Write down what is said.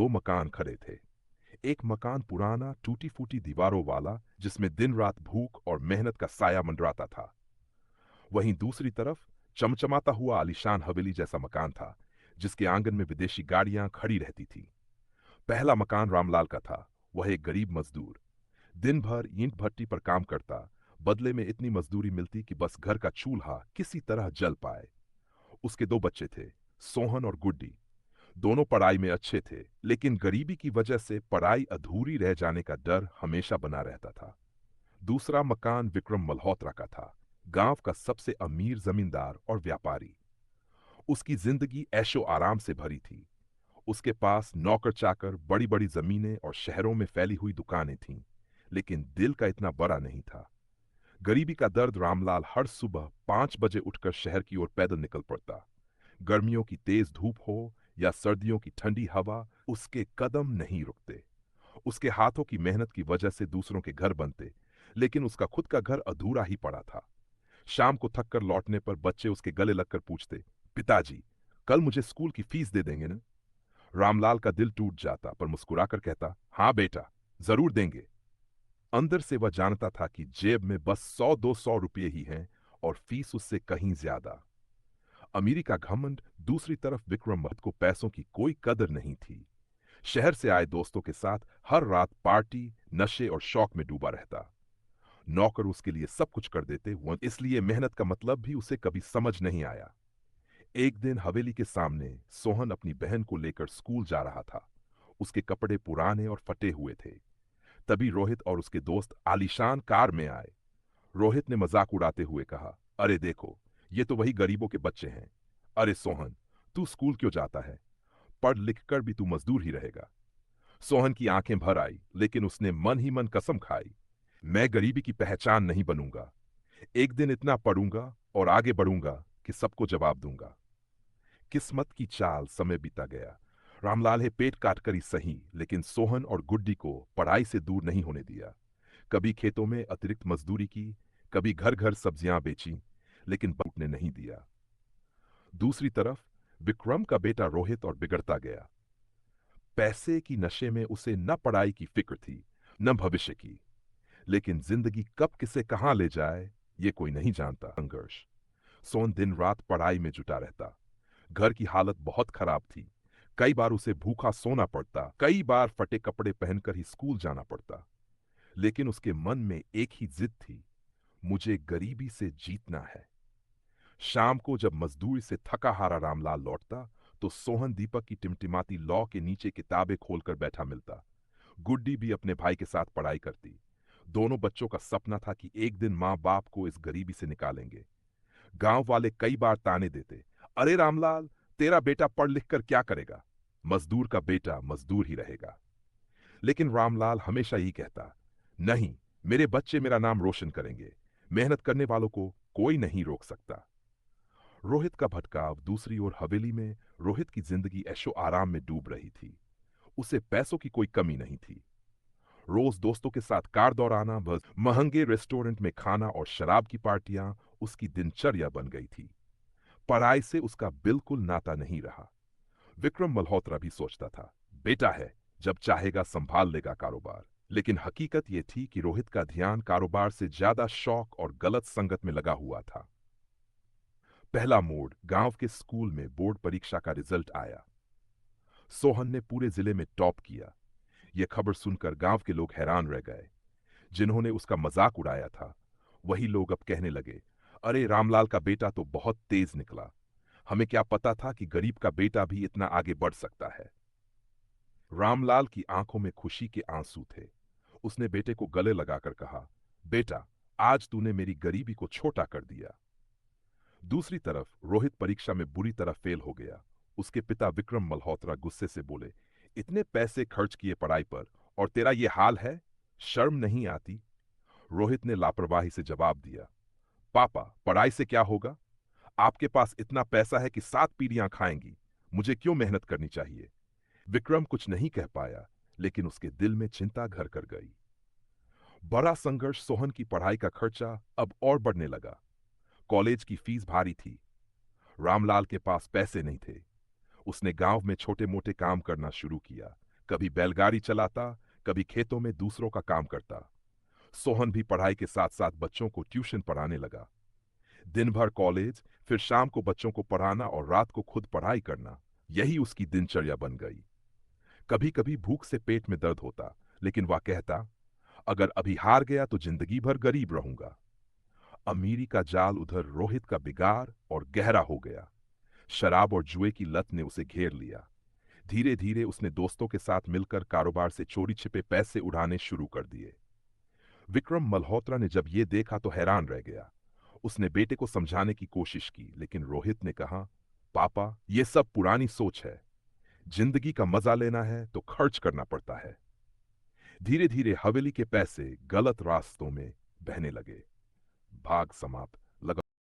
दो मकान खड़े थे। एक मकान पुराना टूटी फूटी दीवारों वाला जिसमें दिन रात भूख और मेहनत का साया मंडराता था। वहीं दूसरी तरफ चमचमाता हुआ आलीशान हवेली जैसा मकान था जिसके आंगन में विदेशी गाड़ियां खड़ी रहती थी। पहला मकान रामलाल का था। वह एक गरीब मजदूर, दिन भर ईंट भट्टी पर काम करता। बदले में इतनी मजदूरी मिलती कि बस घर का चूल्हा किसी तरह जल पाए। उसके दो बच्चे थे, सोहन और गुड्डी। दोनों पढ़ाई में अच्छे थे, लेकिन गरीबी की वजह से पढ़ाई अधूरी रह जाने का डर हमेशा बना रहता था। दूसरा मकान विक्रम मल्होत्रा का था, गांव का सबसे अमीर जमींदार और व्यापारी। उसकी जिंदगी ऐशो आराम से भरी थी। उसके पास नौकर चाकर, बड़ी बड़ी जमीनें और शहरों में फैली हुई दुकानें थीं, लेकिन दिल का इतना बड़ा नहीं था। गरीबी का दर्द रामलाल हर सुबह 5 बजे उठकर शहर की ओर पैदल निकल पड़ता। गर्मियों की तेज धूप हो या सर्दियों की ठंडी हवा, उसके कदम नहीं रुकते। उसके हाथों की मेहनत की वजह से दूसरों के घर बनते, लेकिन उसका खुद का घर अधूरा ही पड़ा था। शाम को थक कर लौटने पर बच्चे उसके गले लगकर पूछते, पिताजी, कल मुझे स्कूल की फीस दे देंगे ना? रामलाल का दिल टूट जाता, पर मुस्कुराकर कहता, हाँ बेटा, जरूर देंगे। अंदर से वह जानता था कि जेब में बस 100-200 रुपये ही हैं और फीस उससे कहीं ज्यादा। अमीरी का घमंड, दूसरी तरफ विक्रम महत को पैसों की कोई कदर नहीं थी। शहर से आए दोस्तों के साथ हर रात पार्टी, नशे और शौक में डूबा रहता। नौकर उसके लिए सब कुछ कर देते, वो इसलिए मेहनत का मतलब भी उसे कभी समझ नहीं आया। एक दिन हवेली के सामने सोहन अपनी बहन को लेकर स्कूल जा रहा था। उसके कपड़े पुराने और फटे हुए थे। तभी रोहित और उसके दोस्त आलीशान कार में आए। रोहित ने मजाक उड़ाते हुए कहा, अरे देखो, ये तो वही गरीबों के बच्चे हैं। अरे सोहन, तू स्कूल क्यों जाता है? पढ़ लिख कर भी तू मजदूर ही रहेगा। सोहन की आंखें भर आई, लेकिन उसने मन ही मन कसम खाई, मैं गरीबी की पहचान नहीं बनूंगा। एक दिन इतना पढ़ूंगा और आगे बढ़ूंगा कि सबको जवाब दूंगा। किस्मत की चाल, समय बीता गया। रामलाल ने पेट काट कर ही सही, लेकिन सोहन और गुड्डी को पढ़ाई से दूर नहीं होने दिया। कभी खेतों में अतिरिक्त मजदूरी की, कभी घर घर सब्जियां बेची, लेकिन बूटने नहीं दिया। दूसरी तरफ विक्रम का बेटा रोहित और बिगड़ता गया। पैसे की नशे में उसे न पढ़ाई की फिक्र थी, न भविष्य की। लेकिन जिंदगी कब किसे कहां ले जाए, ये कोई नहीं जानता। संघर्ष। सोन दिन रात पढ़ाई में जुटा रहता। घर की हालत बहुत खराब थी। कई बार उसे भूखा सोना पड़ता, कई बार फटे कपड़े पहनकर ही स्कूल जाना पड़ता। लेकिन उसके मन में एक ही जिद थी, मुझे गरीबी से जीतना है। शाम को जब मजदूरी से थका हारा रामलाल लौटता, तो सोहन दीपक की टिमटिमाती लौ के नीचे किताबें खोलकर बैठा मिलता। गुड्डी भी अपने भाई के साथ पढ़ाई करती। दोनों बच्चों का सपना था कि एक दिन माँ बाप को इस गरीबी से निकालेंगे। गांव वाले कई बार ताने देते, अरे रामलाल, तेरा बेटा पढ़ लिख कर क्या करेगा? मजदूर का बेटा मजदूर ही रहेगा। लेकिन रामलाल हमेशा यही कहता, नहीं, मेरे बच्चे मेरा नाम रोशन करेंगे। मेहनत करने वालों को कोई नहीं रोक सकता। रोहित का भटकाव। दूसरी ओर हवेली में रोहित की जिंदगी ऐशो आराम में डूब रही थी। उसे पैसों की कोई कमी नहीं थी। रोज दोस्तों के साथ कार दौड़ाना, बस महंगे रेस्टोरेंट में खाना और शराब की पार्टियां उसकी दिनचर्या बन गई थी। पढ़ाई से उसका बिल्कुल नाता नहीं रहा। विक्रम मल्होत्रा भी सोचता था, बेटा है, जब चाहेगा संभाल लेगा कारोबार। लेकिन हकीकत यह थी कि रोहित का ध्यान कारोबार से ज्यादा शौक और गलत संगत में लगा हुआ था। पहला मोड़, गांव के स्कूल में बोर्ड परीक्षा का रिजल्ट आया। सोहन ने पूरे जिले में टॉप किया। यह खबर सुनकर गांव के लोग हैरान रह गए। जिन्होंने उसका मजाक उड़ाया था, वही लोग अब कहने लगे, अरे रामलाल का बेटा तो बहुत तेज निकला। हमें क्या पता था कि गरीब का बेटा भी इतना आगे बढ़ सकता है। रामलाल की आंखों में खुशी के आंसू थे। उसने बेटे को गले लगाकर कहा, बेटा, आज तूने मेरी गरीबी को छोटा कर दिया। दूसरी तरफ रोहित परीक्षा में बुरी तरह फेल हो गया। उसके पिता विक्रम मल्होत्रा गुस्से से बोले, इतने पैसे खर्च किए पढ़ाई पर और तेरा ये हाल है, शर्म नहीं आती? रोहित ने लापरवाही से जवाब दिया, पापा, पढ़ाई से क्या होगा? आपके पास इतना पैसा है कि 7 पीढ़ियां खाएंगी। मुझे क्यों मेहनत करनी चाहिए? विक्रम कुछ नहीं कह पाया, लेकिन उसके दिल में चिंता घर कर गई। बड़ा संघर्ष। सोहन की पढ़ाई का खर्चा अब और बढ़ने लगा। कॉलेज की फीस भारी थी। रामलाल के पास पैसे नहीं थे। उसने गांव में छोटे मोटे काम करना शुरू किया। कभी बैलगाड़ी चलाता, कभी खेतों में दूसरों का काम करता। सोहन भी पढ़ाई के साथ साथ बच्चों को ट्यूशन पढ़ाने लगा। दिन भर कॉलेज, फिर शाम को बच्चों को पढ़ाना और रात को खुद पढ़ाई करना, यही उसकी दिनचर्या बन गई। कभी कभी भूख से पेट में दर्द होता, लेकिन वह कहता, अगर अभी हार गया तो जिंदगी भर गरीब रहूंगा। अमीरी का जाल उधर रोहित का बिगाड़ और गहरा हो गया। शराब और जुए की लत ने उसे घेर लिया। धीरे धीरे उसने दोस्तों के साथ मिलकर कारोबार से चोरी छिपे पैसे उड़ाने शुरू कर दिए। विक्रम मल्होत्रा ने जब ये देखा तो हैरान रह गया। उसने बेटे को समझाने की कोशिश की, लेकिन रोहित ने कहा, पापा, ये सब पुरानी सोच है। जिंदगी का मजा लेना है तो खर्च करना पड़ता है। धीरे धीरे हवेली के पैसे गलत रास्तों में बहने लगे। भाग समाप्त।